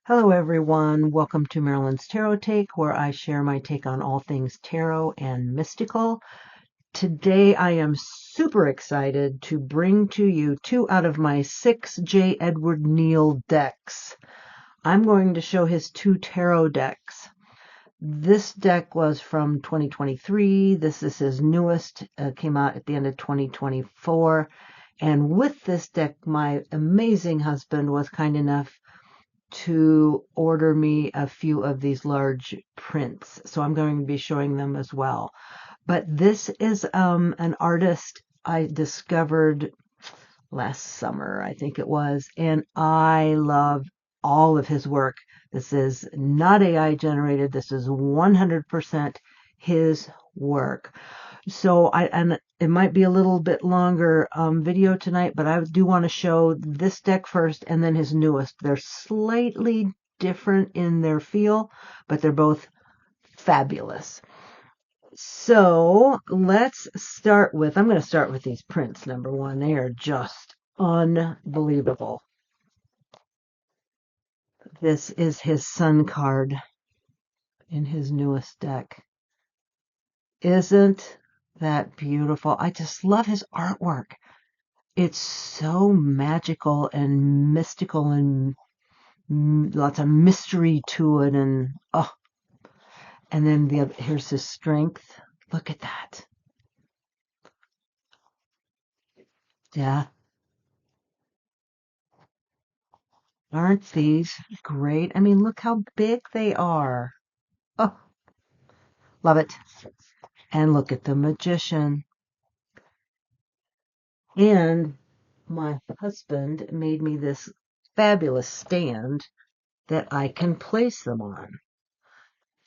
Hello, everyone. Welcome to Marilyn's Tarot Take, where I share my take on all things tarot and mystical. Today, I am super excited to bring to you 2 out of my 6 J. Edward Neal decks. I'm going to show his 2 tarot decks. This deck was from 2023. This is his newest, came out at the end of 2024. And with this deck, my amazing husband was kind enough to order me a few of these large prints. So I'm going to be showing them as well. But this is an artist I discovered last summer, I think it was, and I love all of his work. This is not AI generated. This is 100% his work. So and it might be a little bit longer video tonight, but I do want to show this deck first and then his newest. They're slightly different in their feel, but they're both fabulous. So let's start with, I'm going to start with these prints, number one. They are just unbelievable. This is his Sun card in his newest deck. Isn't that beautiful? I just love his artwork. It's so magical and mystical and lots of mystery to it. And oh, and then here's his strength. Look at that. Yeah. Aren't these great? I mean, look how big they are. Oh, love it. And look at the magician. And my husband made me this fabulous stand that I can place them on.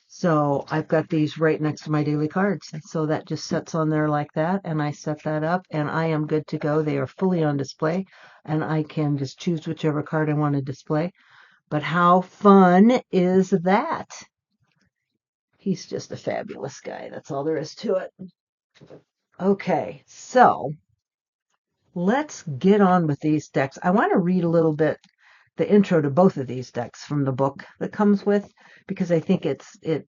So I've got these right next to my daily cards. So that just sets on there like that. And I set that up and I am good to go. They are fully on display and I can just choose whichever card I want to display. But how fun is that? He's just a fabulous guy. That's all there is to it. Okay, so let's get on with these decks. I want to read a little bit the intro to both of these decks from the book that comes with, because I think it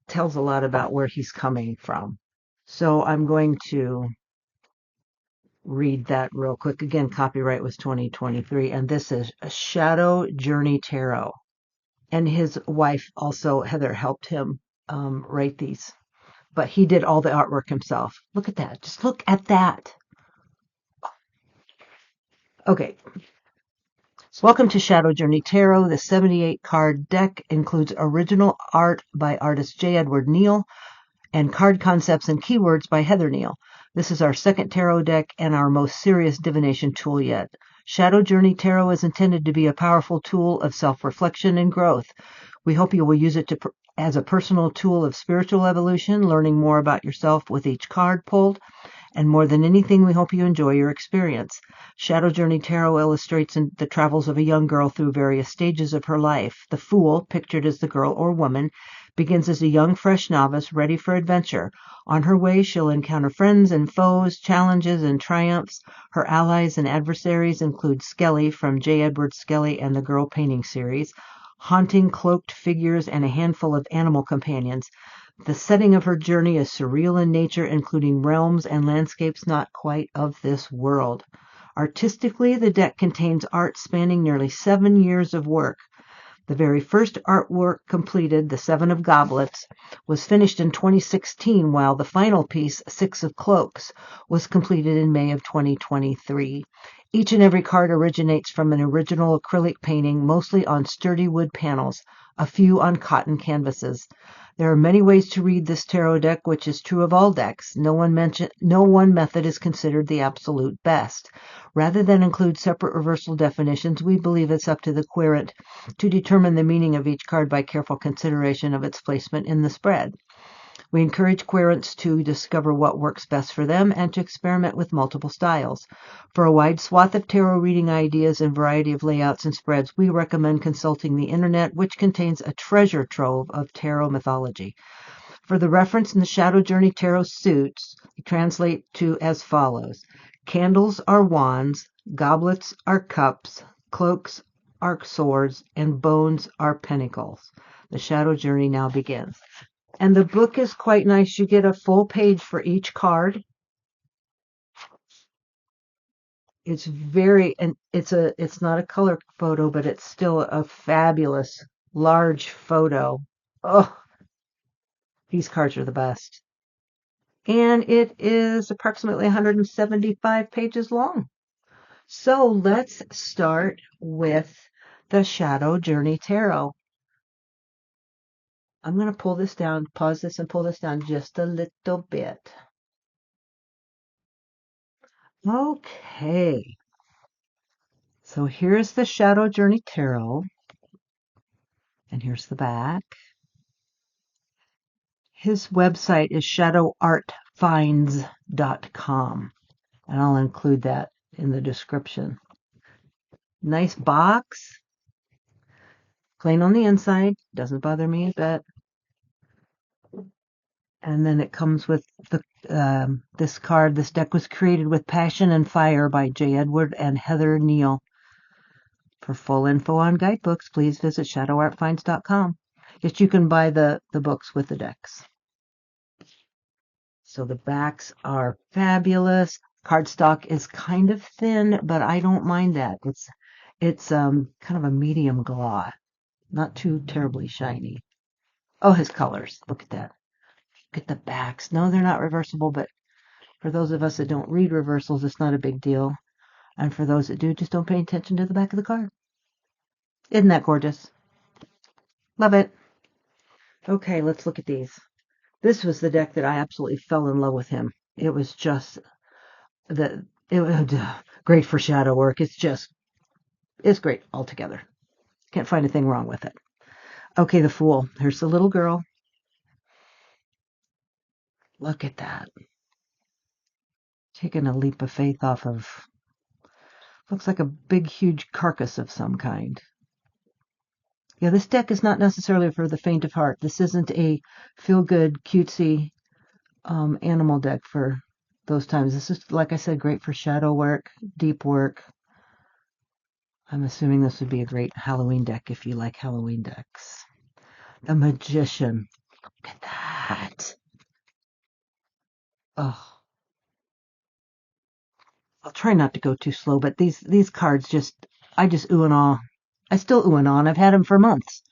tells a lot about where he's coming from. So I'm going to read that real quick. Again, copyright was 2023, and this is a Shadow Journey Tarot. And his wife also, Heather, helped him write these, but he did all the artwork himself. Look at that. Just look at that. Okay. Welcome to Shadow Journey Tarot. The 78 card deck includes original art by artist J. Edward Neal and card concepts and keywords by Heather Neal. This is our second tarot deck and our most serious divination tool yet. Shadow Journey Tarot is intended to be a powerful tool of self-reflection and growth. We hope you will use it as a personal tool of spiritual evolution, learning more about yourself with each card pulled. And more than anything, we hope you enjoy your experience. Shadow Journey Tarot illustrates the travels of a young girl through various stages of her life. The Fool, pictured as the girl or woman, begins as a young, fresh novice ready for adventure. On her way, she'll encounter friends and foes, challenges and triumphs. Her allies and adversaries include Skelly from J. Edward Skelly and the Girl Painting series, haunting cloaked figures, and a handful of animal companions. The setting of her journey is surreal in nature, including realms and landscapes not quite of this world. Artistically, the deck contains art spanning nearly 7 years of work. The very first artwork completed, The Seven of Goblets, was finished in 2016, while the final piece, Six of Cloaks, was completed in May of 2023. Each and every card originates from an original acrylic painting, mostly on sturdy wood panels, a few on cotton canvases. There are many ways to read this tarot deck, which is true of all decks. No one method is considered the absolute best. Rather than include separate reversal definitions, we believe it's up to the querent to determine the meaning of each card by careful consideration of its placement in the spread. We encourage querents to discover what works best for them and to experiment with multiple styles. For a wide swath of tarot reading ideas and variety of layouts and spreads, we recommend consulting the internet, which contains a treasure trove of tarot mythology. For the reference in the Shadow Journey Tarot suits, translate to as follows. Candles are wands, goblets are cups, cloaks are swords, and bones are pinnacles. The shadow journey now begins. And the book is quite nice. You get a full page for each card. It's and it's not a color photo, but it's still a fabulous large photo. Oh, these cards are the best. And it is approximately 175 pages long. So let's start with the Shadow Journey Tarot. I'm going to pull this down, pause this and pull this down just a little bit. Okay. So here's the Shadow Journey Tarot. And here's the back. His website is shadowartfinds.com. And I'll include that in the description. Nice box. Plain on the inside. Doesn't bother me a bit. And then it comes with this card. This deck was created with passion and fire by J. Edward and Heather Neal. For full info on guidebooks, please visit shadowartfinds.com. Yes, you can buy the books with the decks. So the backs are fabulous. Cardstock is kind of thin, but I don't mind that. It's kind of a medium gloss, not too terribly shiny. Oh, his colors. Look at that. Look at the backs. No, they're not reversible, but for those of us that don't read reversals, it's not a big deal. And for those that do, just don't pay attention to the back of the card. Isn't that gorgeous? Love it. Okay, let's look at these. This was the deck that I absolutely fell in love with him. It was just it was great for shadow work. It's great altogether. Can't find a thing wrong with it. Okay, the Fool. Here's the little girl. Look at that. Taking a leap of faith off of, looks like a big, huge carcass of some kind. Yeah, this deck is not necessarily for the faint of heart. This isn't a feel-good, cutesy animal deck for those times. This is, like I said, great for shadow work, deep work. I'm assuming this would be a great Halloween deck if you like Halloween decks. The Magician. Look at that. Oh. I'll try not to go too slow, but these cards I just ooh and ah. I still ooh and ah, and I've had them for months.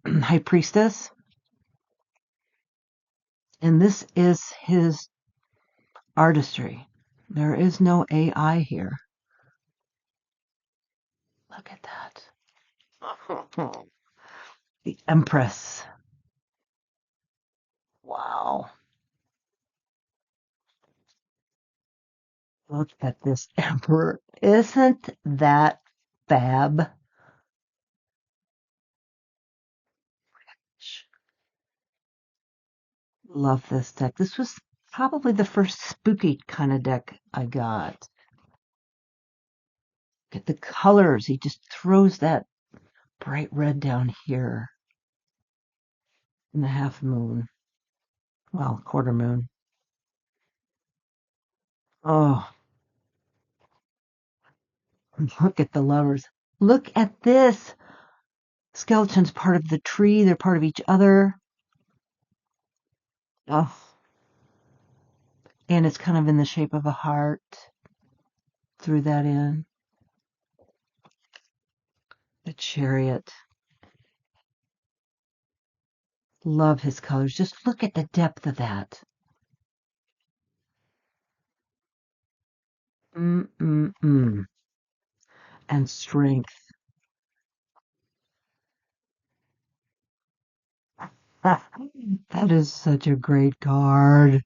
High Priestess. And this is his artistry. There is no AI here. Look at that. The Empress. Wow. Look at this Emperor. Isn't that fab? Love this deck. This was probably the first spooky kind of deck I got. Look at the colors. He just throws that bright red down here. And the half moon. Well, quarter moon. Oh, look at the lovers. Look at this. Skeleton's part of the tree. They're part of each other. Oh. And it's kind of in the shape of a heart. Threw that in. The Chariot. Love his colors. Just look at the depth of that. And strength. That is such a great card.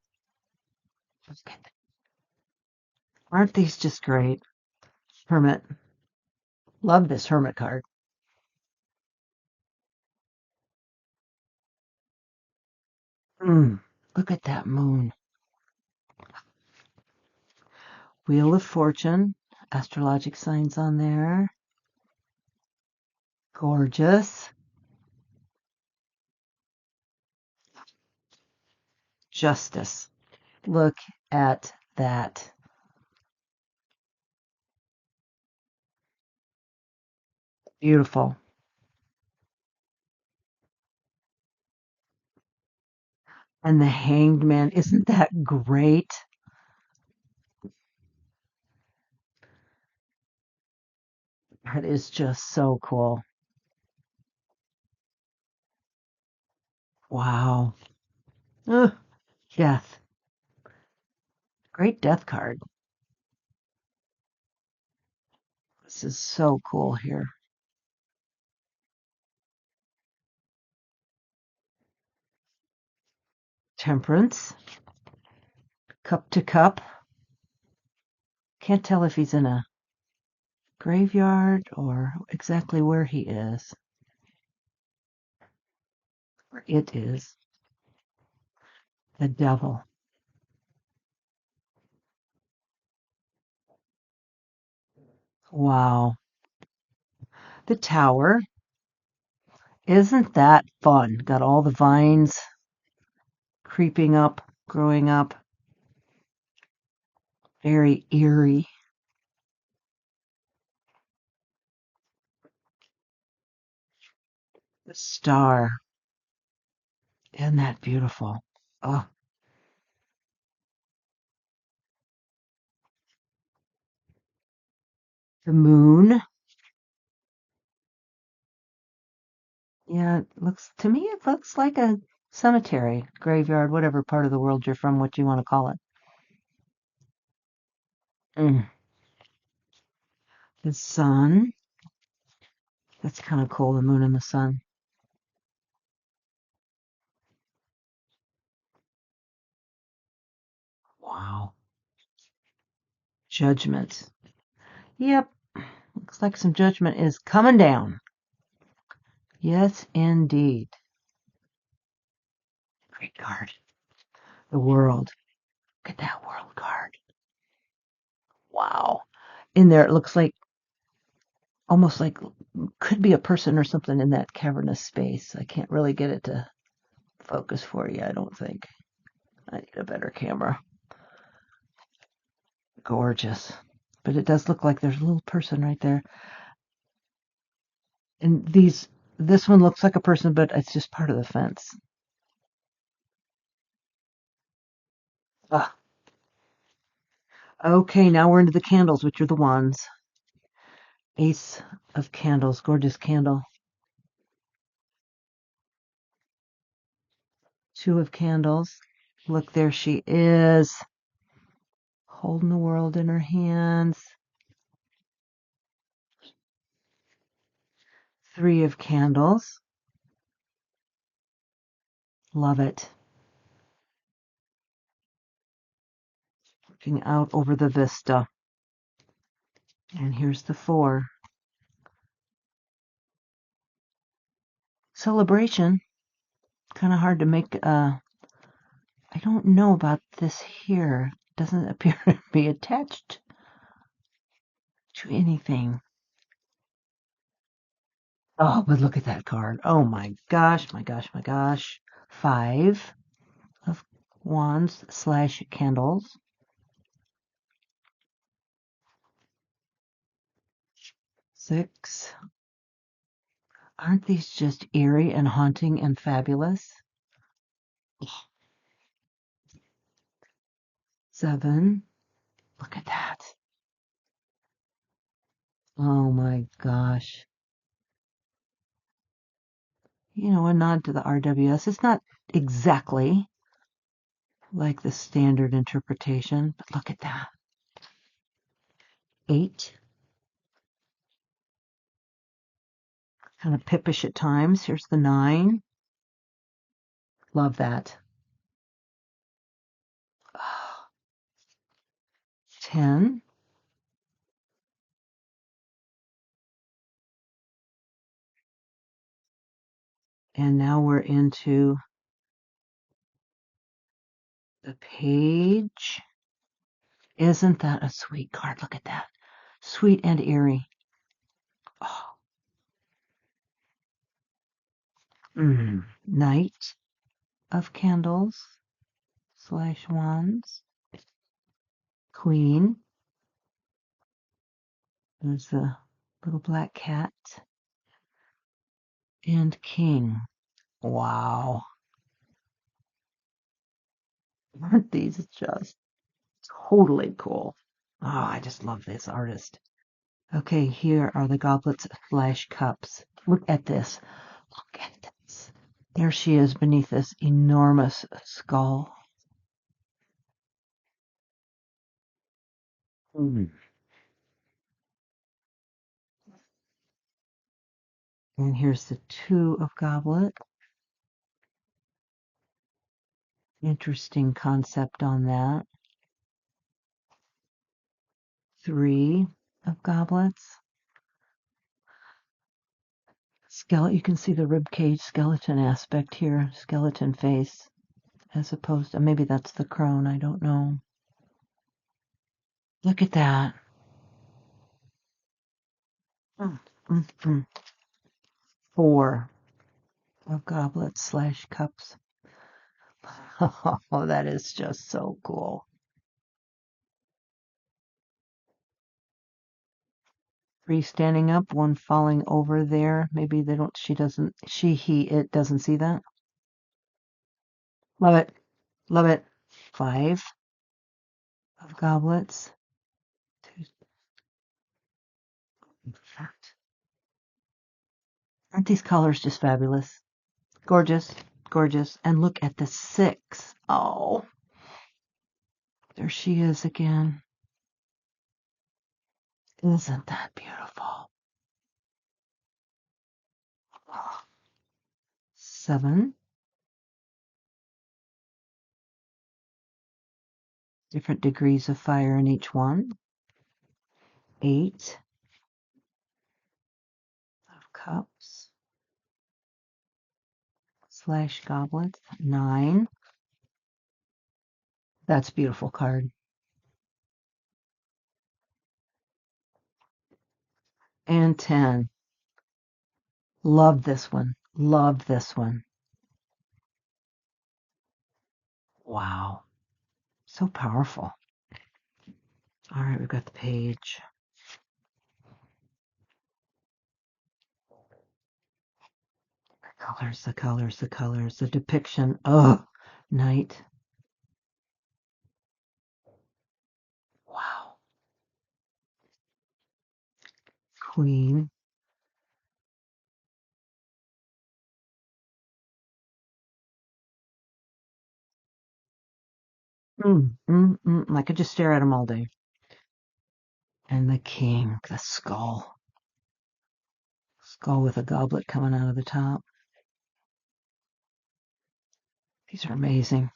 Aren't these just great? Hermit. Love this Hermit card. Look at that moon. Wheel of Fortune. Astrologic signs on there. Gorgeous. Justice. Look at that. Beautiful. And the Hanged Man, isn't that great? That is just so cool. Wow. Ugh, death. Great death card. This is so cool here. Temperance. Cup to cup. Can't tell if he's in a graveyard or exactly where he is. Or it is. The devil. Wow. The tower. Isn't that fun? Got all the vines creeping up, growing up. Very eerie. The star. Isn't that beautiful? Oh, the moon. Yeah, it looks to me it looks like a cemetery, graveyard, whatever part of the world you're from, what you want to call it. Mm. The sun. That's kind of cool, the moon and the sun. Wow. Judgment. Yep. Looks like some judgment is coming down. Yes, indeed. Great card. The world. Look at that world card. Wow. In there, it looks like almost like could be a person or something in that cavernous space. I can't really get it to focus for you, I don't think. I need a better camera. Gorgeous. But it does look like there's a little person right there. And this one looks like a person, but it's just part of the fence. Ah, okay, now we're into the candles, which are the wands. Ace of candles, gorgeous candle. Two of candles. Look, there she is, holding the world in her hands. Three of candles. Love it. Looking out over the vista. And here's the four. Celebration. Kind of hard to make. I don't know about this here. Doesn't appear to be attached to anything. Oh, but look at that card. Oh my gosh, my gosh, my gosh. Five of wands / candles. Six. Aren't these just eerie and haunting and fabulous? Seven. Look at that. Oh my gosh. You know, a nod to the RWS. It's not exactly like the standard interpretation, but look at that. Eight. Kind of pippish at times. Here's the nine. Love that. 10. And now we're into the page. Isn't that a sweet card? Look at that. Sweet and eerie. Oh. Knight of candles / wands. Queen. There's the little black cat. and king. Wow. Aren't these just totally cool? Oh, I just love this artist. Okay, here are the goblets / cups. Look at this. Look at this. There she is beneath this enormous skull. Mm. And here's the 2 of goblet. Interesting concept on that. 3 of goblets. You can see the rib cage skeleton aspect here, skeleton face, as opposed to maybe that's the crone, I don't know. Look at that. Mm, mm, mm. 4 of goblets / cups. Oh, that is just so cool. 3 standing up, 1 falling over there. Maybe they don't, she doesn't, it doesn't see that. Love it. Love it. 5 of goblets. 2. Aren't these colors just fabulous? Gorgeous, gorgeous. And look at the 6. Oh, there she is again. Isn't that beautiful? 7. Different degrees of fire in each one. 8 of cups / goblets. 9. That's a beautiful card. And 10. Love this one. Love this one. Wow. So powerful. All right, we've got the page. The colors, the colors, the colors, the depiction. Oh, knight. Wow. Queen. I could just stare at them all day. And the king, the skull. Skull with a goblet coming out of the top. These are amazing.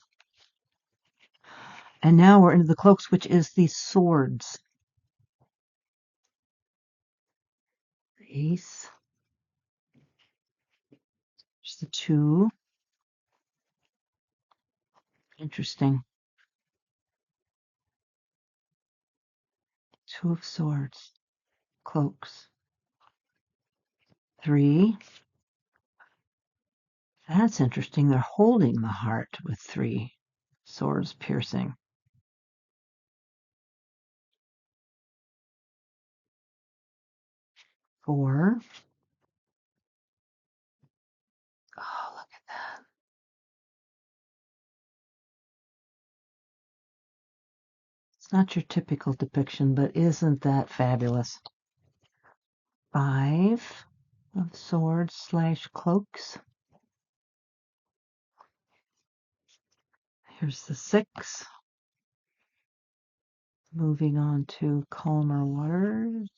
And now we're into the cloaks, which is the swords. The ace. There's the 2. Interesting. 2 of swords. Cloaks. 3. That's interesting. They're holding the heart with 3 swords piercing. 4. Oh, look at that. It's not your typical depiction, but isn't that fabulous? 5 of swords / cloaks. Here's the 6. Moving on to calmer waters.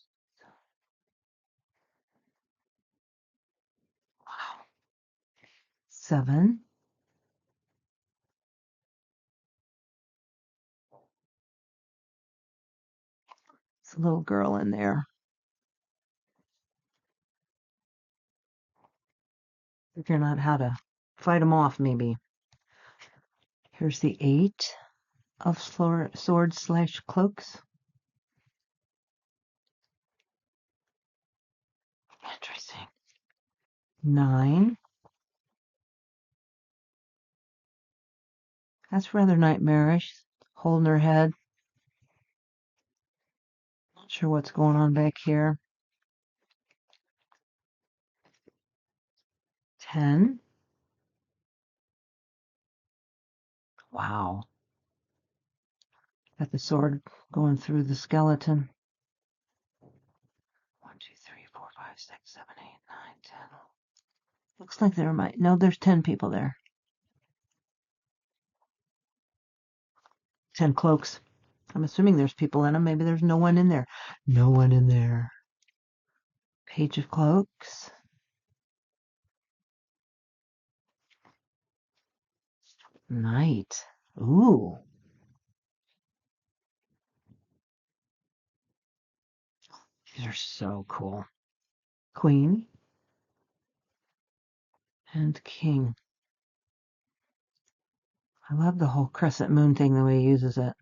Wow. 7. It's a little girl in there. Figuring out how to fight them off, maybe. Here's the 8 of swords / cloaks. Interesting. 9. That's rather nightmarish. Holding her head. Not sure what's going on back here. 10. Wow. Got the sword going through the skeleton. 1, 2, 3, 4, 5, 6, 7, 8, 9, 10. Looks like there might, no, there's 10 people there. 10 cloaks. I'm assuming there's people in them. Maybe there's no one in there. No one in there. Page of Cloaks. Knight. Ooh. These are so cool. Queen. And King. I love the whole crescent moon thing, the way he uses it.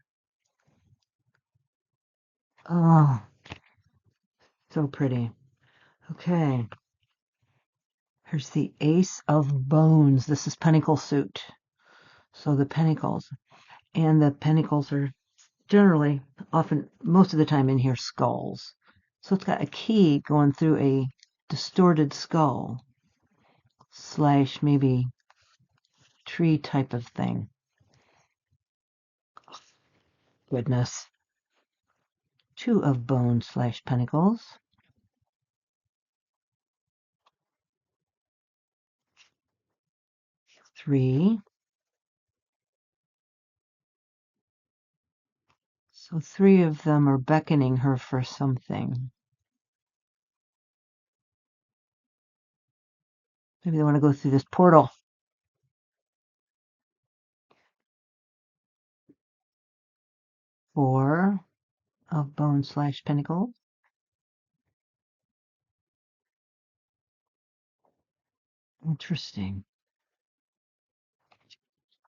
Oh, so pretty. Okay. Here's the Ace of Bones. This is Pentacle suit. So the Pentacles. And the Pentacles are generally, often, most of the time in here, skulls. So it's got a key going through a distorted skull. Slash maybe tree type of thing. Goodness. 2 of Bones slash Pentacles. 3. So 3 of them are beckoning her for something. Maybe they want to go through this portal. 4 of Bones slash Pentacles. Interesting.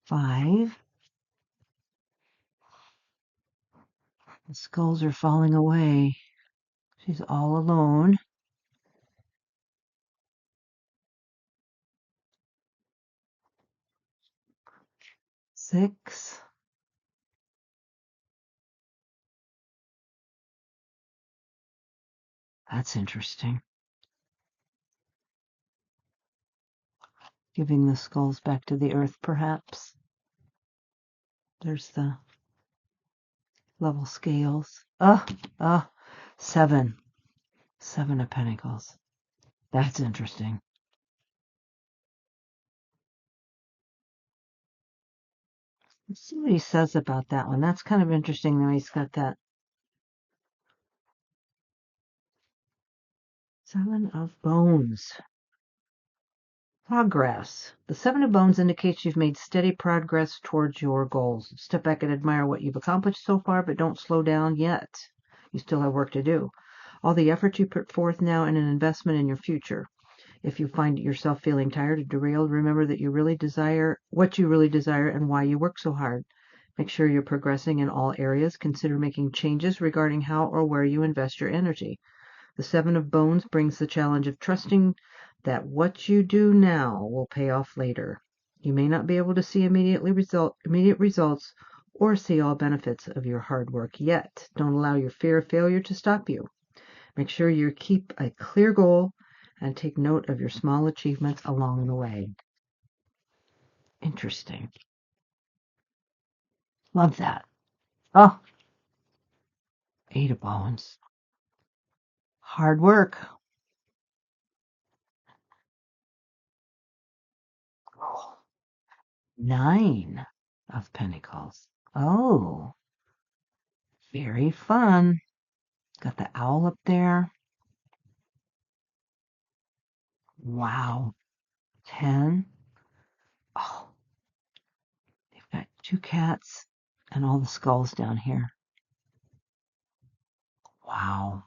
5. The skulls are falling away. She's all alone. 6. That's interesting. Giving the skulls back to the earth, perhaps. There's the level scales. 7. 7 of Pentacles. That's interesting. Let's see what he says about that one. That's kind of interesting the way he's got that. 7 of Bones. Progress. The 7 of Bones indicates you've made steady progress towards your goals. Step back and admire what you've accomplished so far, but don't slow down yet. You still have work to do. All the effort you put forth now in an investment in your future. If you find yourself feeling tired or derailed, remember that you really desire what you really desire and why you work so hard. Make sure you're progressing in all areas. Consider making changes regarding how or where you invest your energy. The 7 of Bones brings the challenge of trusting that what you do now will pay off later. You may not be able to see immediate results or see all benefits of your hard work yet. Don't allow your fear of failure to stop you. Make sure you keep a clear goal and take note of your small achievements along the way. Interesting. Love that. Oh, 8 of Bones. Hard work. 9 of Pentacles. Oh, very fun. Got the owl up there. Wow. 10. Oh, they've got 2 cats and all the skulls down here. Wow.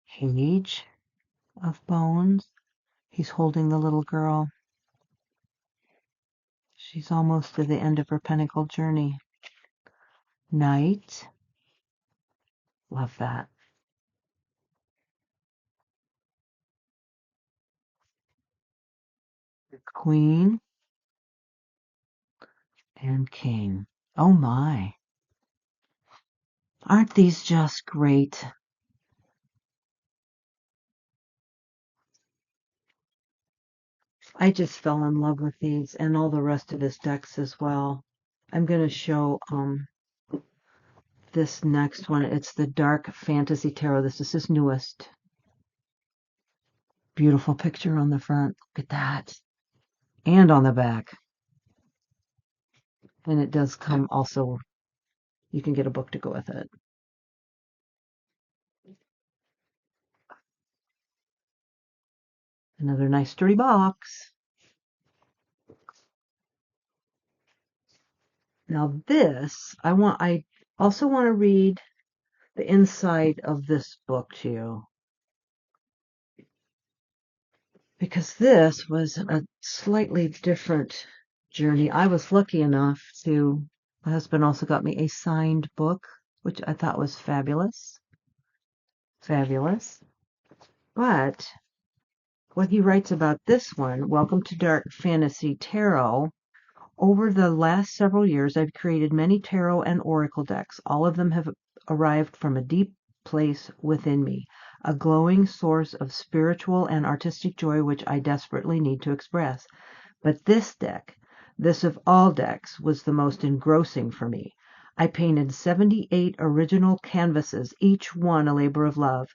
Page of Bones. He's holding the little girl. She's almost to the end of her pentacle journey. Knight. Love that. Queen and King. Oh my. Aren't these just great? I just fell in love with these and all the rest of his decks as well. I'm going to show this next one. It's the Dark Fantasy Tarot. This is his newest. Beautiful picture on the front. Look at that. And on the back. And it does come also, you can get a book to go with it. Another nice sturdy box. Now this, I also want to read the inside of this book to you, because this was a slightly different journey. I was lucky enough to, my husband also got me a signed book, which I thought was fabulous. Fabulous. But what he writes about this one, Welcome to Dark Fantasy Tarot. Over the last several years, I've created many tarot and oracle decks. All of them have arrived from a deep place within me, a glowing source of spiritual and artistic joy which I desperately need to express. But this deck, this of all decks, was the most engrossing for me. I painted 78 original canvases, each one a labor of love,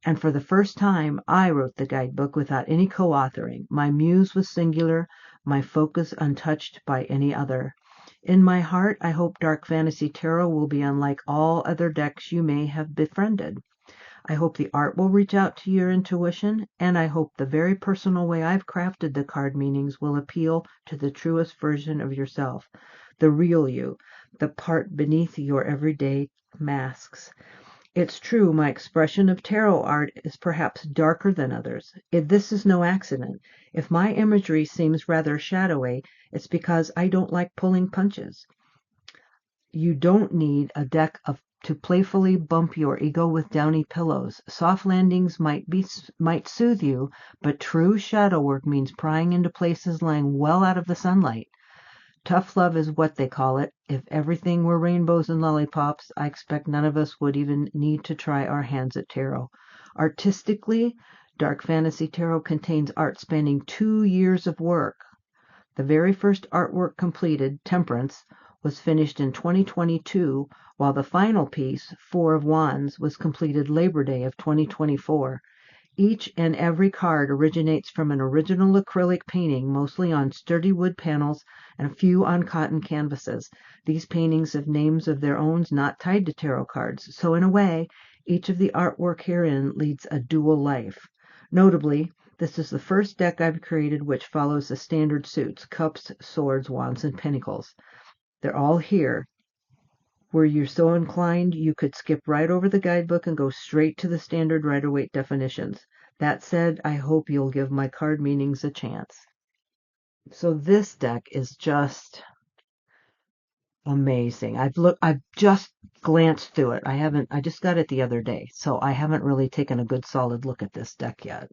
and for the first time I wrote the guidebook without any co-authoring. My muse was singular, my focus untouched by any other. In my heart, I hope Dark Fantasy Tarot will be unlike all other decks you may have befriended. I hope the art will reach out to your intuition, and I hope the very personal way I've crafted the card meanings will appeal to the truest version of yourself, the real you, the part beneath your everyday masks. It's true, my expression of tarot art is perhaps darker than others. This is no accident. If my imagery seems rather shadowy, it's because I don't like pulling punches. You don't need a deck to playfully bump your ego with downy pillows. Soft landings might soothe you, but true shadow work means prying into places lying well out of the sunlight. Tough love is what they call it. If everything were rainbows and lollipops, I expect none of us would even need to try our hands at tarot. Artistically, Dark Fantasy Tarot contains art spanning 2 years of work. The very first artwork completed, Temperance, was finished in 2022, while the final piece, Four of Wands, was completed Labor Day of 2024. Each and every card originates from an original acrylic painting, mostly on sturdy wood panels and a few on cotton canvases. These paintings have names of their own not tied to tarot cards, so in a way, each of the artwork herein leads a dual life. Notably, this is the first deck I've created which follows the standard suits: cups, swords, wands, and pentacles. They're all here. Were you so inclined, you could skip right over the guidebook and go straight to the standard Rider-Waite definitions. That said, I hope you'll give my card meanings a chance. So this deck is just amazing. I've just glanced through it. I just got it the other day, so I haven't really taken a good solid look at this deck yet.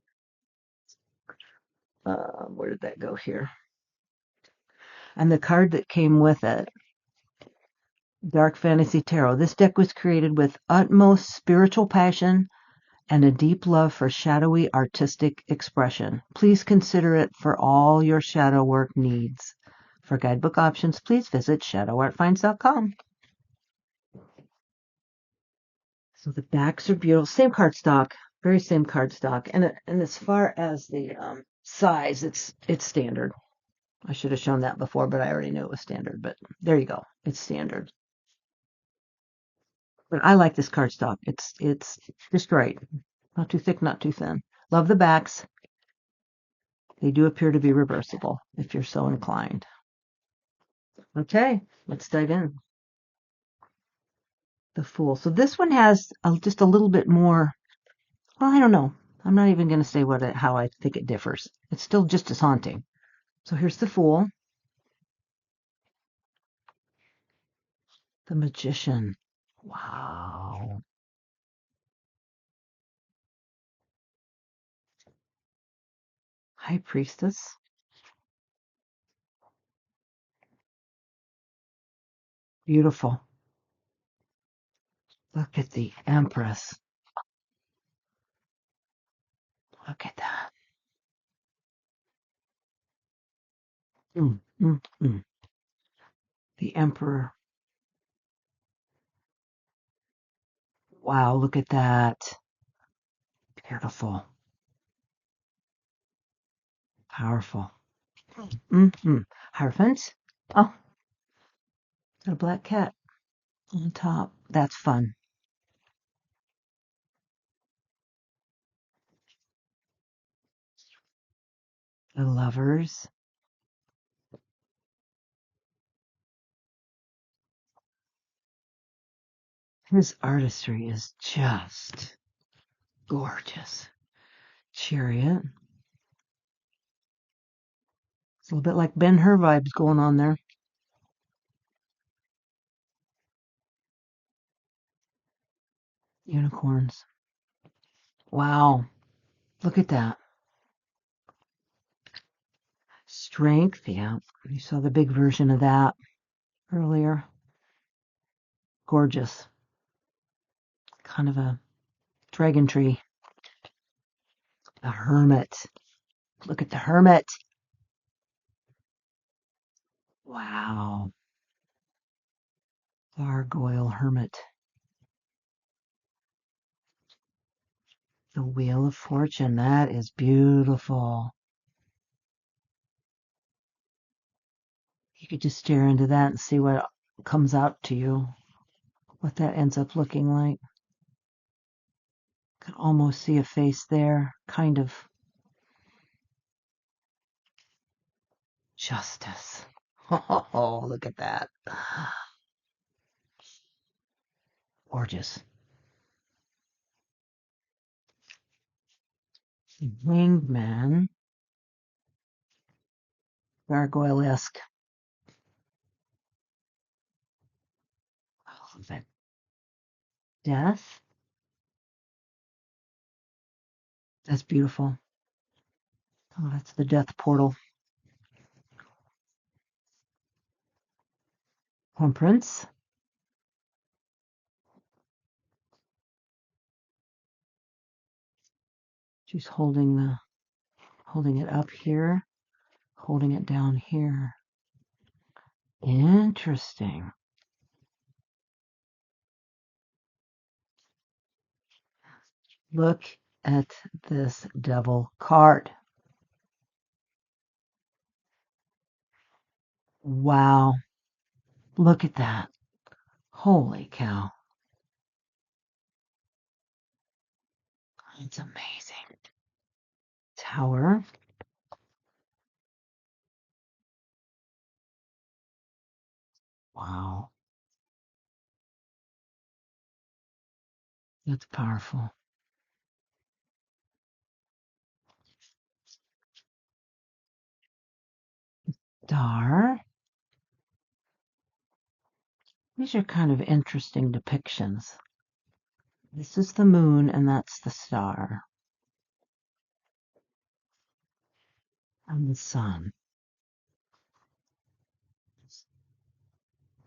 Where did that go here? And the card that came with it, Dark Fantasy Tarot. This deck was created with utmost spiritual passion and a deep love for shadowy artistic expression. Please consider it for all your shadow work needs. For guidebook options, please visit shadowartfinds.com. So the backs are beautiful. Same cardstock, very same cardstock. And as far as the size, it's standard. I should have shown that before, but I already knew it was standard. But there you go. It's standard. But I like this cardstock. It's just right. Not too thick, not too thin. Love the backs. They do appear to be reversible if you're so inclined. Okay, let's dive in. The Fool. So this one has just a little bit more. Well, I don't know. I'm not even going to say how I think it differs. It's still just as haunting. So here's the Fool. The Magician. Wow. High Priestess. Beautiful. Look at the Empress. Look at that. Mm, mm, mm. The Emperor. Wow, look at that. Beautiful. Powerful. Mm-hmm. Hierophant. Oh, got a black cat on top. That's fun. The Lovers. His artistry is just gorgeous. Chariot. It's a little bit like Ben-Hur vibes going on there. Unicorns. Wow. Look at that. Strength. Yeah. You saw the big version of that earlier. Gorgeous. Kind of a dragon tree. The Hermit. Look at the Hermit. Wow. Gargoyle Hermit. The Wheel of Fortune. That is beautiful. You could just stare into that and see what comes out to you, what that ends up looking like. Could almost see a face there, kind of. Justice. Oh, look at that. Gorgeous. Winged Man. Gargoyle-esque. Oh, that death. That's beautiful. Oh, that's the death portal. Prince. She's holding it up here, holding it down here. Interesting. Look at this devil card. Wow. Look at that. Holy cow. It's amazing. Tower. Wow. That's powerful. Star. These are kind of interesting depictions. This is the moon and that's the star. And the sun.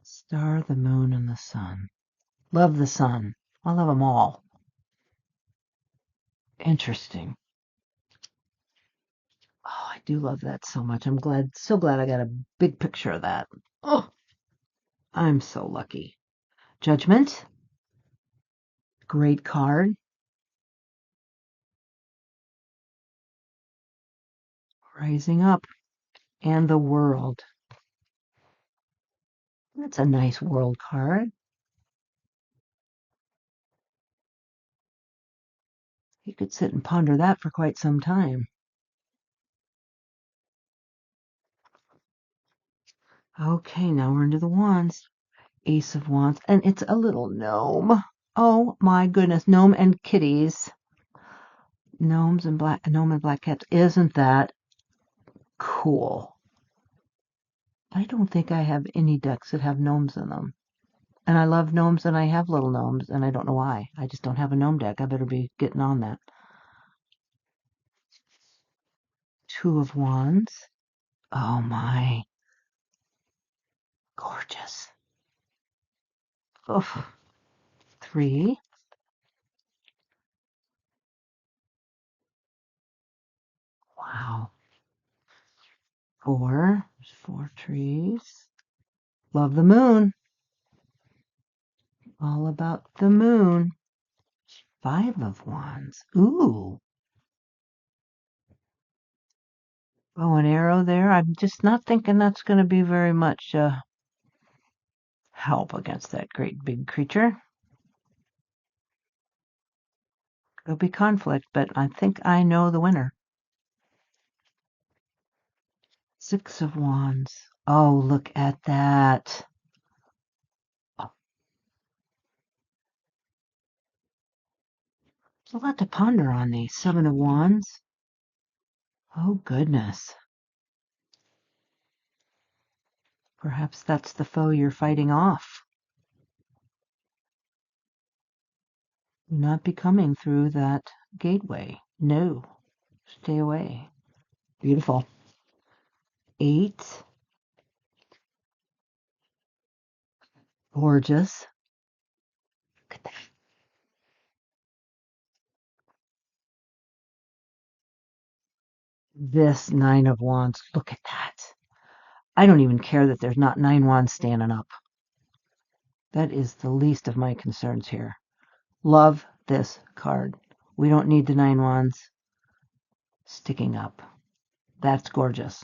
Star, the moon, and the sun. Love the sun. I love them all. Interesting. Oh, I do love that so much. I'm so glad I got a big picture of that. Oh, I'm so lucky. Judgment. Great card. Rising up. And the World. That's a nice world card. You could sit and ponder that for quite some time. Okay, now we're into the wands. Ace of Wands, and it's a little gnome. Oh my goodness, gnome and kitties. Gnome and black cats. Isn't that cool? I don't think I have any decks that have gnomes in them. And I love gnomes and I have little gnomes and I don't know why. I just don't have a gnome deck. I better be getting on that. Two of Wands. Oh my. Gorgeous. Oof. Three. Wow. Four. 4 trees. Love the moon. All about the moon. 5 of wands. Ooh. Bow and arrow there. I'm just not thinking that's going to be very much help against that great big creature. There'll be conflict, but I think I know the winner. 6 of wands. Oh, look at that. Oh. A lot to ponder on these. 7 of wands. Oh, goodness. Perhaps that's the foe you're fighting off. Do not be coming through that gateway. No. Stay away. Beautiful. 8. Gorgeous. Look at that. This 9 of wands. Look at that. I don't even care that there's not 9 wands standing up. That is the least of my concerns here. Love this card. We don't need the 9 wands sticking up. That's gorgeous.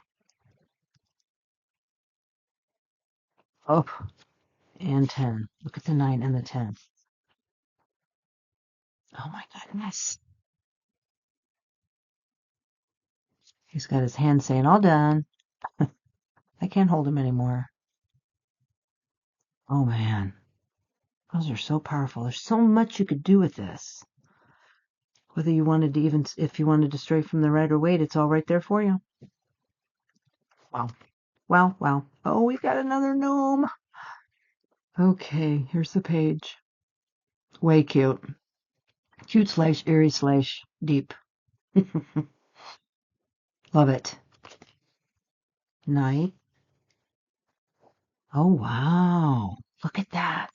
Oh, and 10. Look at the 9 and the 10. Oh my goodness. He's got his hand saying, all done. I can't hold him anymore. Oh man. Those are so powerful. There's so much you could do with this. Whether you wanted to even, if you wanted to stray from the Rider Waite, it's all right there for you. Wow. Wow, wow. Oh, we've got another gnome. Okay, here's the page. Way cute. Cute slash eerie slash deep. Love it. Night. Oh, wow. Look at that.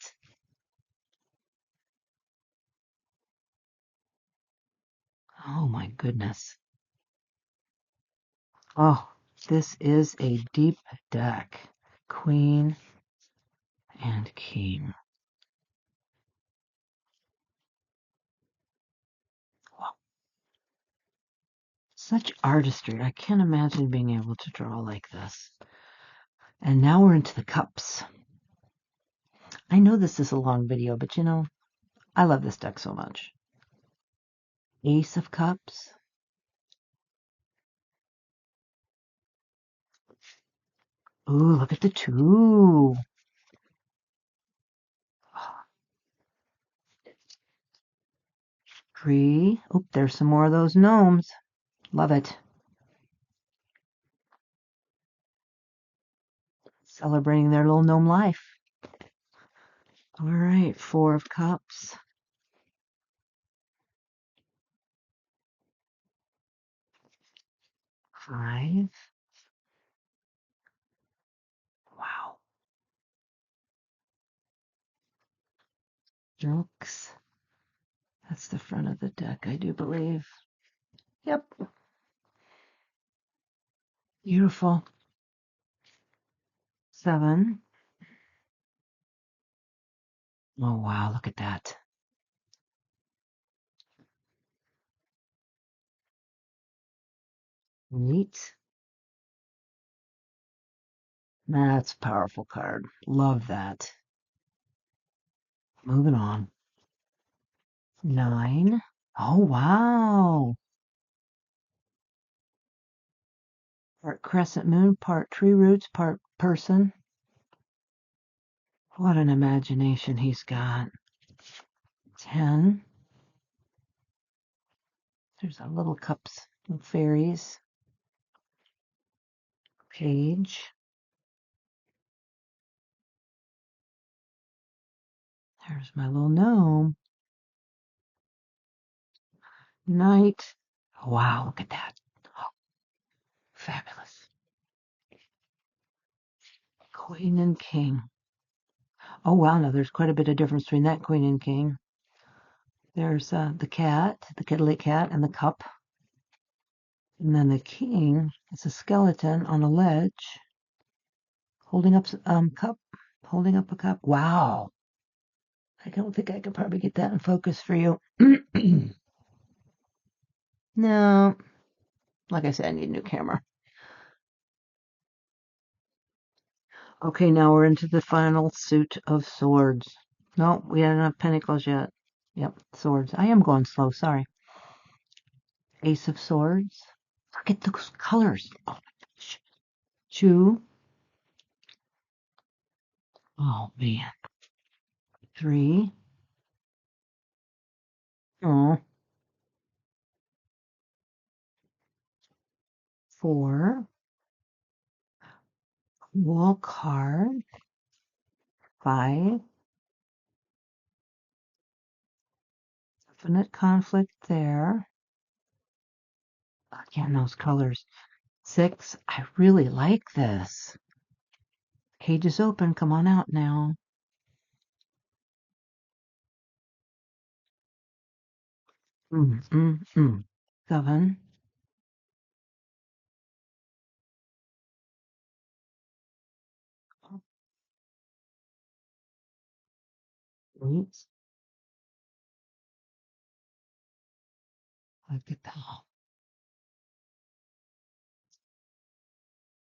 Oh, my goodness. Oh, this is a deep deck. Queen and king. Wow. Such artistry. I can't imagine being able to draw like this. And now we're into the cups. I know this is a long video, but you know, I love this deck so much. Ace of Cups. Ooh, look at the 2. 3. Oh, there's some more of those gnomes. Love it. Celebrating their little gnome life. All right, 4 of Cups. 5. Wow. Jokes. That's the front of the deck, I do believe. Yep. Beautiful. 7. Oh, wow, look at that. 8. That's a powerful card. Love that. Moving on. 9. Oh, wow. Part crescent moon, part tree roots, part person. What an imagination he's got. 10. There's our little cups and fairies. Page. There's my little gnome. Knight. Wow, look at that. Oh, fabulous. Queen and king. Oh, wow, now there's quite a bit of difference between that queen and king. There's the cat, the kitty cat, and the cup. And then the king is a skeleton on a ledge. Holding up cup. Holding up a cup. Wow. I don't think I could probably get that in focus for you. No. Like I said, I need a new camera. Okay, now we're into the final suit of swords. No, we don't have pentacles yet. Yep, swords. I am going slow, sorry. Ace of swords. Look at those colors. Oh my gosh. Two. Oh man. Three. Oh. Four. Cool card. Five. Definite conflict there. Again, those colors. Six. I really like this. Cage is open. Come on out now. Seven. Eight. Look at that.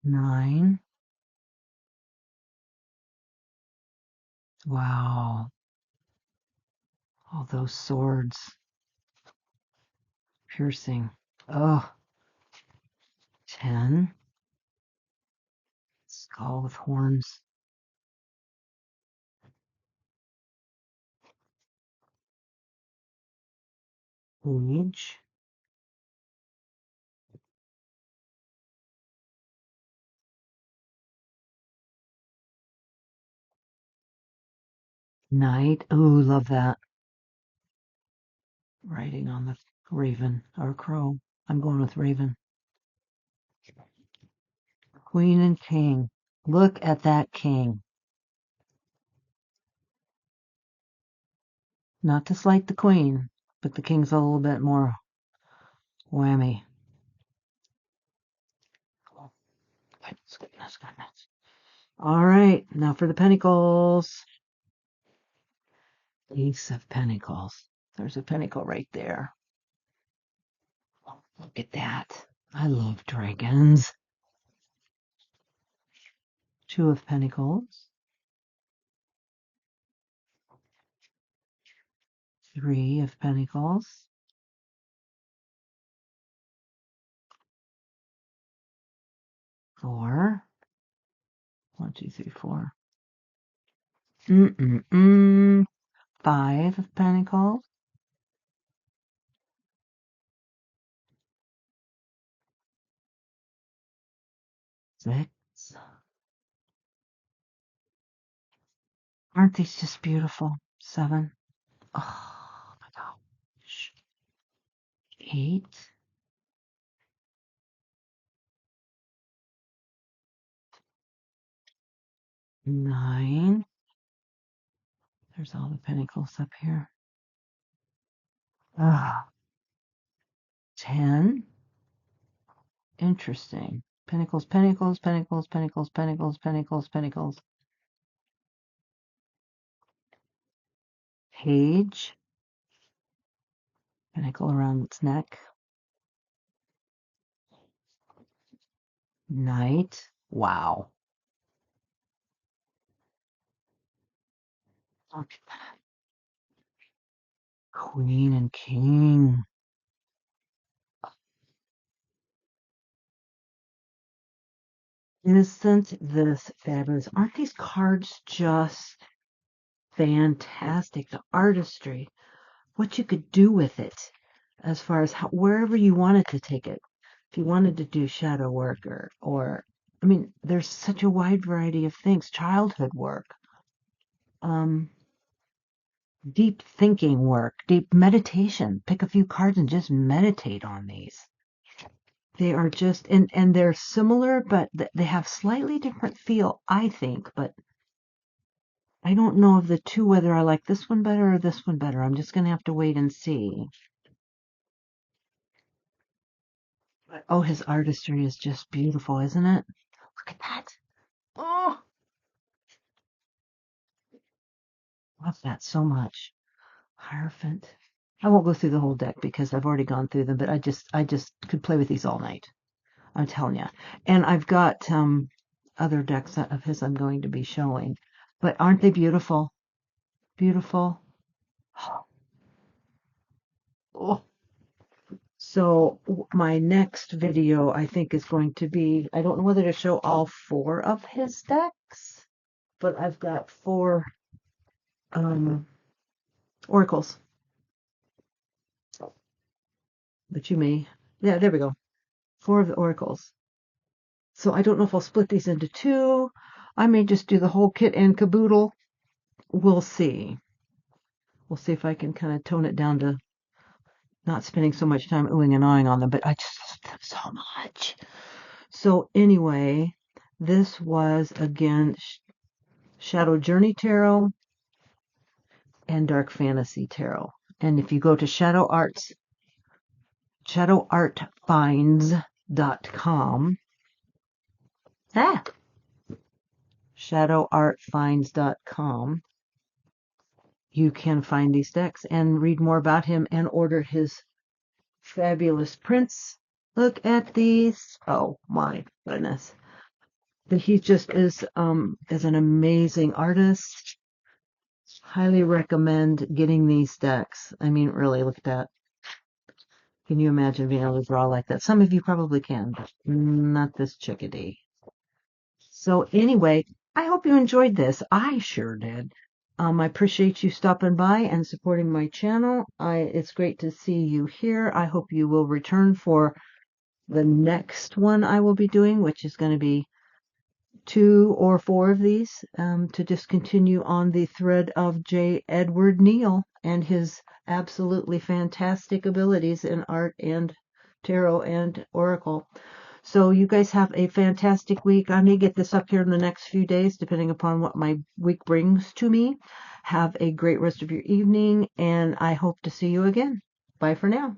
Nine. Wow. All those swords. Piercing. Oh. 10. Skull with horns. Page. Knight. Ooh, love that. Writing on the raven or crow. I'm going with raven. Queen and king. Look at that king. Not to slight the queen, but the king's a little bit more whammy. Goodness. All right, now for the pentacles. Ace of Pentacles. There's a pentacle right there. Look at that. I love dragons. Two of Pentacles. Three of Pentacles. Four. 1, 2, 3, 4. Five of Pentacles. Six. Aren't these just beautiful? Seven. Oh my gosh. Eight. Nine. There's all the pentacles up here. 10. Interesting. Pentacles, pentacles, pentacles, pentacles, pentacles, pentacles, pentacles. Page. Pentacle around its neck. Knight. Wow. Look at that. Queen and king. Isn't this fabulous? Aren't these cards just fantastic? The artistry, what you could do with it, as far as wherever you wanted to take it. If you wanted to do shadow work or I mean, there's such a wide variety of things. Childhood work, deep thinking work, deep meditation. Pick a few cards and just meditate on these. They are just, and they're similar, but they have slightly different feel, I think. But I don't know of the two whether I like this one better or this one better. I'm just going to have to wait and see. But, oh, his artistry is just beautiful, isn't it? Look at that. Oh, love that so much. Hierophant. I won't go through the whole deck because I've already gone through them, but I just could play with these all night. I'm telling you. And I've got other decks of his I'm going to be showing. But aren't they beautiful? Beautiful. Oh. So my next video, I think, is going to be, I don't know whether to show all 4 of his decks, but I've got 4 oracles. But you may, yeah, there we go. 4 of the oracles. So I don't know if I'll split these into 2. I may just do the whole kit and caboodle. We'll see. We'll see if I can kind of tone it down to not spending so much time oohing and awing on them, but I just love them so much. So anyway, this was, again, Shadow Journey Tarot and Dark Fantasy Tarot. And if you go to shadowartfinds.com, shadowartfinds.com, you can find these decks and read more about him and order his fabulous prints. Look at these. Oh my goodness. But he just is an amazing artist. Highly recommend getting these decks. I mean, really, look at that. Can you imagine being able to draw like that? Some of you probably can, but not this chickadee. So anyway, I hope you enjoyed this. I sure did. I appreciate you stopping by and supporting my channel. It's great to see you here. I hope you will return for the next one I will be doing, which is going to be 2 or 4 of these, to just continue on the thread of J. Edward Neal and his absolutely fantastic abilities in art and tarot and oracle. So you guys have a fantastic week. I may get this up here in the next few days, depending upon what my week brings to me. Have a great rest of your evening, and I hope to see you again. Bye for now.